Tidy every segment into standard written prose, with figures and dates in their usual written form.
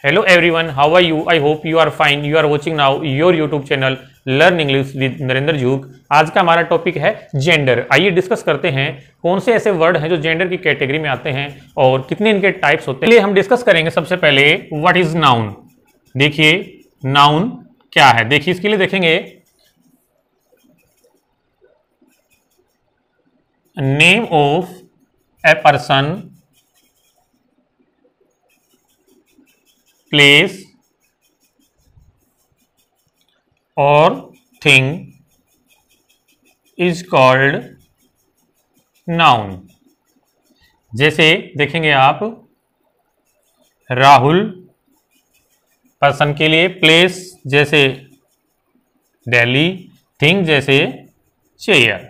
Hello everyone, how are you? I hope you are fine. You are watching now your YouTube channel Learn English with Narendra जूग। आज का हमारा topic है gender. आइए discuss करते हैं कौन से ऐसे वर्ड हैं जो जेंडर की कैटेगरी में आते हैं और कितने इनके टाइप्स होते हैं। चलिए हम डिस्कस करेंगे सबसे पहले व्हाट इज नाउन। देखिए नाउन क्या है, देखिए इसके लिए देखेंगे name of a person, place और थिंग इज कॉल्ड नाउन। जैसे देखेंगे आप राहुल पर्सन के लिए, प्लेस जैसे दिल्ली, थिंग जैसे चेयर।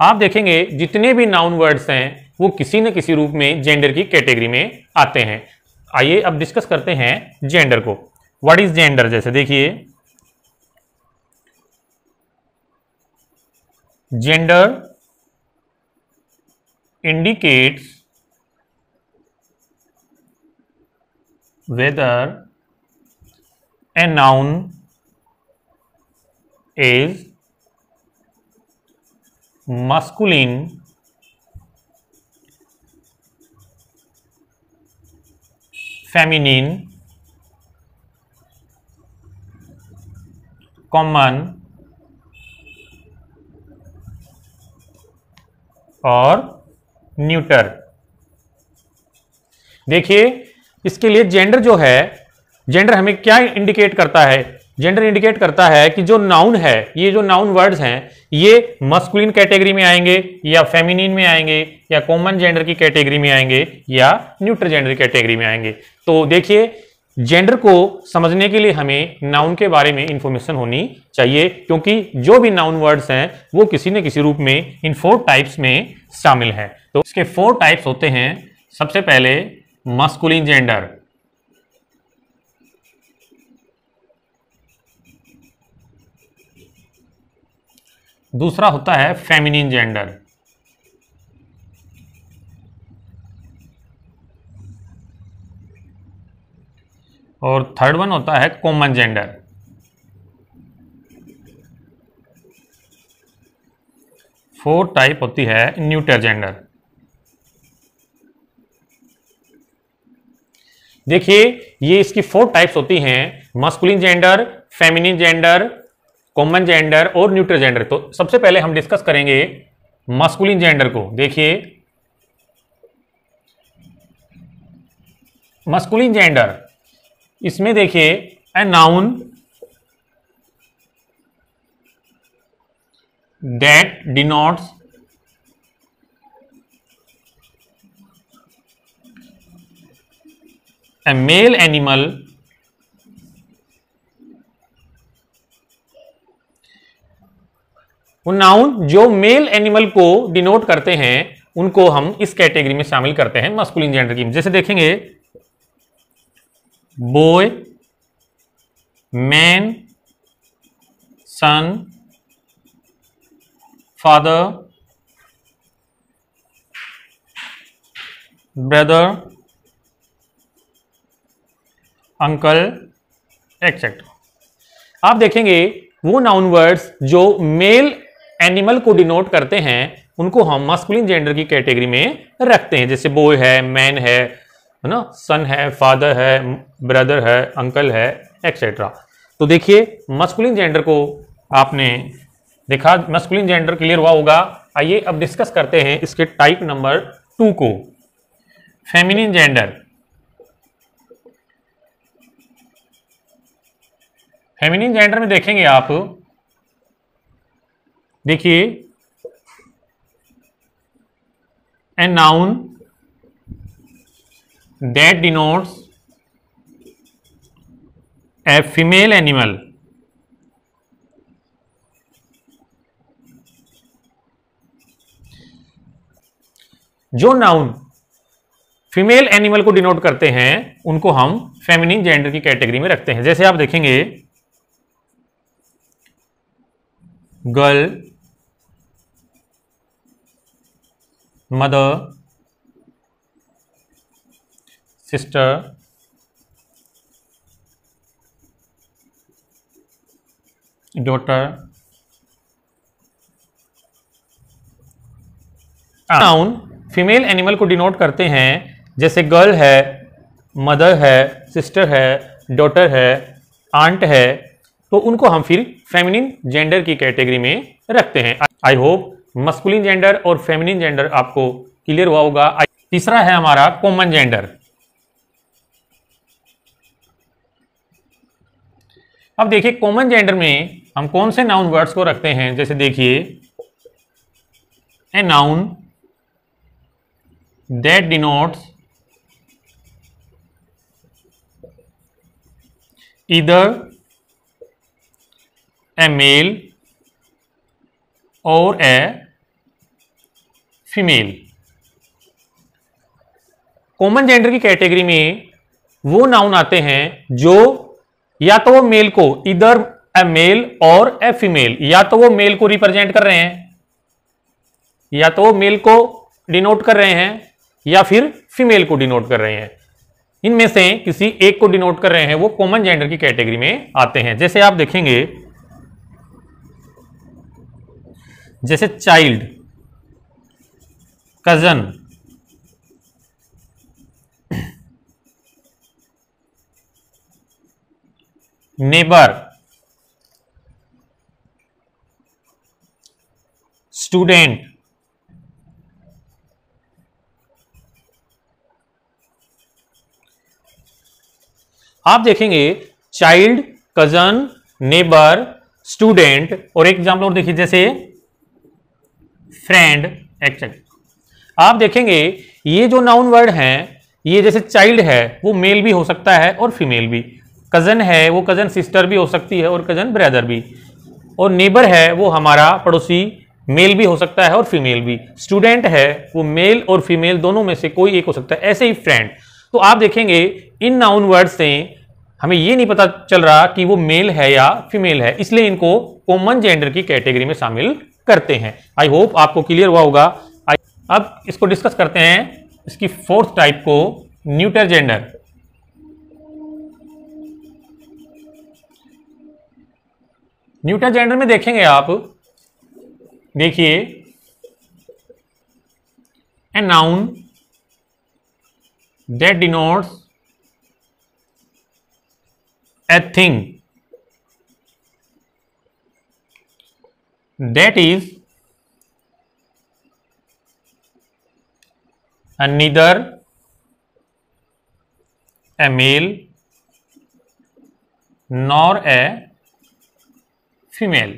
आप देखेंगे जितने भी नाउन वर्ड्स हैं वो किसी न किसी रूप में जेंडर की कैटेगरी में आते हैं। आइए अब डिस्कस करते हैं जेंडर को। व्हाट इज जेंडर, जैसे देखिए gender indicates whether a noun is masculine, feminine, common और न्यूटर। देखिए इसके लिए जेंडर जो है, जेंडर हमें क्या इंडिकेट करता है? जेंडर इंडिकेट करता है कि जो नाउन है, ये जो नाउन वर्ड्स हैं ये मस्कुलिन कैटेगरी में आएंगे या फेमिनिन में आएंगे या कॉमन जेंडर की कैटेगरी में आएंगे या न्यूट्रल जेंडर की कैटेगरी में आएंगे। तो देखिए जेंडर को समझने के लिए हमें नाउन के बारे में इंफॉर्मेशन होनी चाहिए, क्योंकि जो भी नाउन वर्ड्स हैं वो किसी न किसी रूप में इन 4 टाइप्स में शामिल हैं। तो इसके 4 टाइप्स होते हैं। सबसे पहले मस्कुलिन जेंडर, दूसरा होता है फेमिनिन जेंडर, और थर्ड वन होता है कॉमन जेंडर। फोर्थ टाइप होती है न्यूट्रल जेंडर। देखिए ये इसकी 4 टाइप्स होती हैं, masculine gender, feminine gender, common gender और न्यूट्रल जेंडर। तो सबसे पहले हम डिस्कस करेंगे मस्कुलिन जेंडर को। देखिए मस्कुलिन जेंडर, इसमें देखिए a noun that denotes a male animal वो नाउन जो मेल एनिमल को डिनोट करते हैं उनको हम इस कैटेगरी में शामिल करते हैं मस्कुलिन जेंडर की। जैसे देखेंगे बॉय, मैन, सन, फादर, ब्रदर, अंकल एक्सेट्रा। आप देखेंगे वो नाउन वर्ड्स जो मेल एनिमल को डिनोट करते हैं उनको हम मस्कुलिन जेंडर की कैटेगरी में रखते हैं। जैसे बॉय है, मैन है ना, सन है, फादर है, ब्रदर है, अंकल है एक्सेट्रा। तो देखिए मस्कुलिन जेंडर को आपने देखा, मस्कुलिन जेंडर क्लियर हुआ होगा। आइए अब डिस्कस करते हैं इसके टाइप नंबर 2 को, फेमिनिन जेंडर। फेमिनिन जेंडर में देखेंगे आप, देखिए a noun that denotes a female animal, जो नाउन फीमेल एनिमल को डिनोट करते हैं उनको हम फेमिनिन जेंडर की कैटेगरी में रखते हैं। जैसे आप देखेंगे girl, mother, sister, daughter. Noun female animal को डिनोट करते हैं, जैसे गर्ल है, मदर है, सिस्टर है, डॉटर है, आंट है, तो उनको हम फिर फेमिनिन जेंडर की कैटेगरी में रखते हैं। आई होप मस्कुलिन जेंडर और फेमिनिन जेंडर आपको क्लियर हुआ होगा। तीसरा है हमारा कॉमन जेंडर। अब देखिए कॉमन जेंडर में हम कौन से नाउन वर्ड्स को रखते हैं, जैसे देखिए a noun that denotes either a male or a female। Common gender की कैटेगरी में वो नाउन आते हैं जो या तो वो मेल को इधर ए मेल और ए फीमेल, या तो वो मेल को रिप्रेजेंट कर रहे हैं, या तो वो मेल को डिनोट कर रहे हैं, या फिर फीमेल को डिनोट कर रहे हैं। इनमें से किसी एक को डिनोट कर रहे हैं, वो कॉमन जेंडर की कैटेगरी में आते हैं। जैसे आप देखेंगे, जैसे चाइल्ड, कजन, नेबर, स्टूडेंट, आप देखेंगे चाइल्ड, कजन, नेबर, स्टूडेंट, और एक एग्जाम्पल और देखिए जैसे फ्रेंड, एक्सेट्रा। आप देखेंगे ये जो नाउन वर्ड हैं, ये जैसे चाइल्ड है वो मेल भी हो सकता है और फीमेल भी, कजन है वो कजन सिस्टर भी हो सकती है और कजन ब्रदर भी, और नेबर है वो हमारा पड़ोसी मेल भी हो सकता है और फीमेल भी, स्टूडेंट है वो मेल और फीमेल दोनों में से कोई एक हो सकता है, ऐसे ही फ्रेंड। तो आप देखेंगे इन नाउन वर्ड से हमें ये नहीं पता चल रहा कि वो मेल है या फीमेल है, इसलिए इनको कॉमन जेंडर की कैटेगरी में शामिल करते हैं। आई होप आपको क्लियर हुआ होगा। अब इसको डिस्कस करते हैं, इसकी फोर्थ टाइप को, न्यूटर जेंडर। न्यूटर जेंडर में देखेंगे आप, देखिए a noun that denotes a thing that is neither a male nor a female।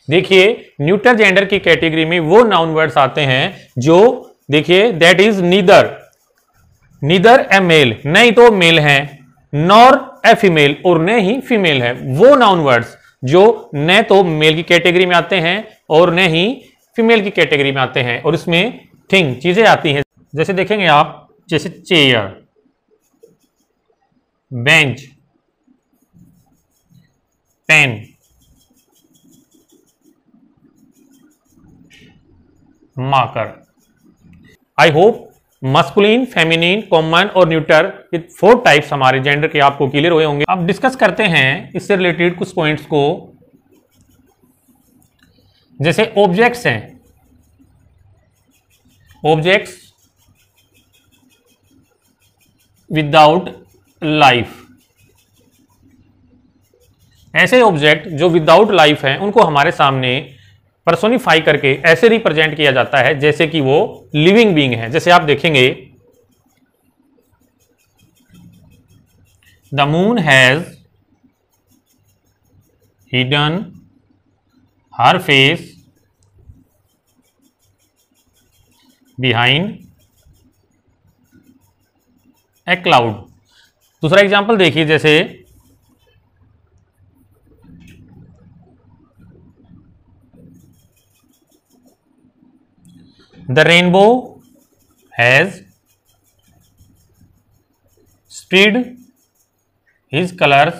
देखिए न्यूटर जेंडर की कैटेगरी में वो नाउन वर्ड्स आते हैं जो, देखिए that is neither a male, नहीं तो मेल है, नॉर ए फीमेल, और न ही फीमेल है। वो नाउन वर्ड्स जो न तो मेल की कैटेगरी में आते हैं और न ही फीमेल की कैटेगरी में आते हैं, और इसमें थिंग चीजें आती हैं, जैसे देखेंगे आप, जैसे chair, bench, pen, marker. I hope masculine, feminine, common और न्यूटर, ये 4 टाइप्स हमारे जेंडर के आपको क्लियर हुए होंगे। अब डिस्कस करते हैं इससे रिलेटेड कुछ पॉइंट्स को, जैसे ऑब्जेक्ट्स हैं, ऑब्जेक्ट्स विदाउट लाइफ। ऐसे ऑब्जेक्ट जो विदाउट लाइफ हैं उनको हमारे सामने पर्सोनिफाई करके ऐसे रिप्रेजेंट किया जाता है जैसे कि वो लिविंग बीइंग है। जैसे आप देखेंगे, the moon has hidden her face behind a cloud. दूसरा एग्जांपल देखिए, जैसे the rainbow has spread his colors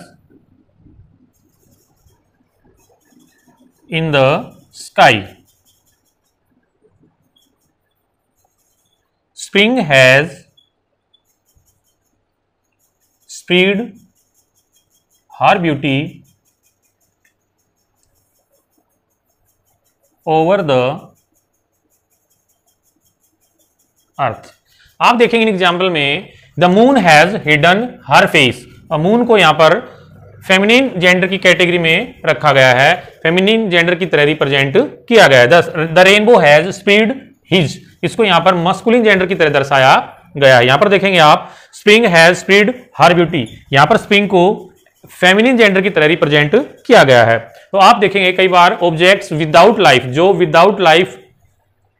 in the sky। Spring has spread her beauty over the earth. आप देखेंगे इन एग्जाम्पल में the moon has hidden her face, और moon को यहां पर फेमिनिन जेंडर की कैटेगरी में रखा गया है, फेमिनिन जेंडर की तरह रिप्रेजेंट किया गया है। The rainbow has spread his, इसको यहां पर मस्कुलिन जेंडर की तरह दर्शाया गया है। यहां पर देखेंगे आप spring has spread her beauty, यहां पर स्प्रिंग को फेमिनिन जेंडर की तरह रिप्रेजेंट किया गया है। तो आप देखेंगे कई बार ऑब्जेक्ट्स विदाउट लाइफ, जो विदाउट लाइफ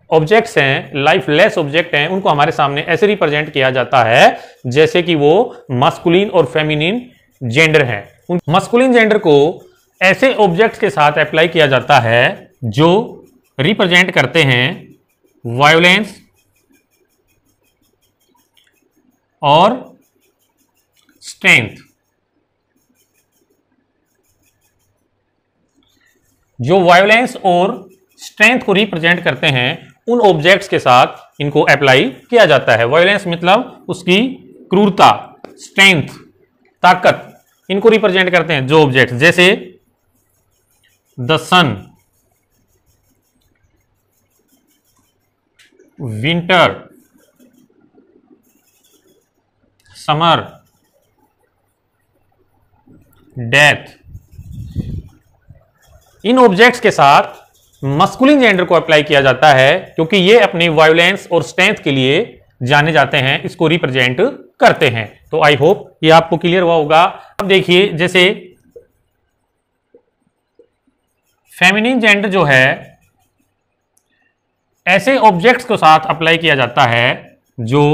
ऑब्जेक्ट्स हैं, लाइफलेस ऑब्जेक्ट हैं, उनको हमारे सामने ऐसे रिप्रेजेंट किया जाता है जैसे कि वो मस्कुलिन और फेमिनिन जेंडर हैं। उन मस्कुलिन जेंडर को ऐसे ऑब्जेक्ट्स के साथ अप्लाई किया जाता है जो रिप्रेजेंट करते हैं वायोलेंस और स्ट्रेंथ। जो वायोलेंस और स्ट्रेंथ को रिप्रेजेंट करते हैं उन ऑब्जेक्ट्स के साथ इनको अप्लाई किया जाता है। वायोलेंस मतलब उसकी क्रूरता, स्ट्रेंथ ताकत, इनको रिप्रेजेंट करते हैं जो ऑब्जेक्ट्स, जैसे the sun, winter, summer, death. इन ऑब्जेक्ट्स के साथ मस्कुलिन जेंडर को अप्लाई किया जाता है क्योंकि ये अपनी वायोलेंस और स्ट्रेंथ के लिए जाने जाते हैं, इसको रिप्रेजेंट करते हैं। तो आई होप ये आपको क्लियर हुआ होगा। अब देखिए जैसे फेमिनिन जेंडर जो है ऐसे ऑब्जेक्ट्स के साथ अप्लाई किया जाता है जो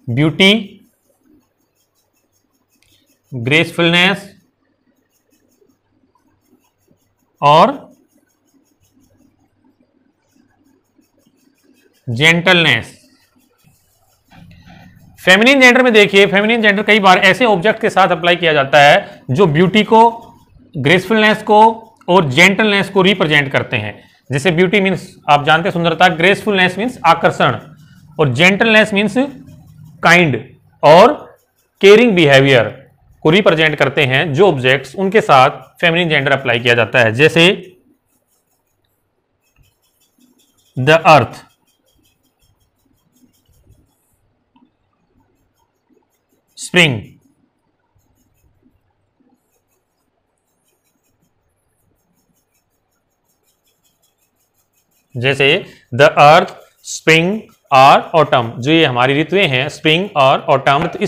ब्यूटी, ग्रेसफुलनेस और जेंटलनेस। फेमिनिन जेंडर में देखिए, फेमिनिन जेंडर कई बार ऐसे ऑब्जेक्ट के साथ अप्लाई किया जाता है जो ब्यूटी को, ग्रेसफुलनेस को और जेंटलनेस को रिप्रेजेंट करते हैं। जैसे ब्यूटी मीन्स आप जानते हैं सुंदरता, ग्रेसफुलनेस मीन्स आकर्षण, और जेंटलनेस मीन्स काइंड और केयरिंग बिहेवियर को रिप्रेजेंट करते हैं जो ऑब्जेक्ट्स, उनके साथ फेमिनिन जेंडर अप्लाई किया जाता है। जैसे द अर्थ, स्प्रिंग, जैसे द अर्थ, स्प्रिंग और ऑटम, जो ये हमारी ऋतुएं हैं स्प्रिंग और ऑटम, तो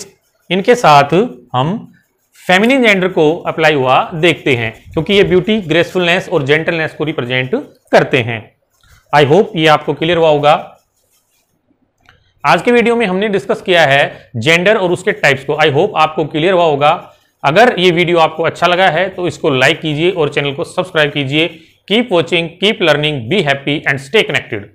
इनके साथ हम फेमिनिन जेंडर को अप्लाई हुआ देखते हैं क्योंकि ये ब्यूटी, ग्रेसफुलनेस और जेंटलनेस को रिप्रेजेंट करते हैं। आई होप ये आपको क्लियर हुआ होगा। आज के वीडियो में हमने डिस्कस किया है जेंडर और उसके टाइप्स को। आई होप आपको क्लियर हुआ होगा। अगर ये वीडियो आपको अच्छा लगा है तो इसको लाइक कीजिए और चैनल को सब्सक्राइब कीजिए। Keep watching, keep learning, be happy and stay connected.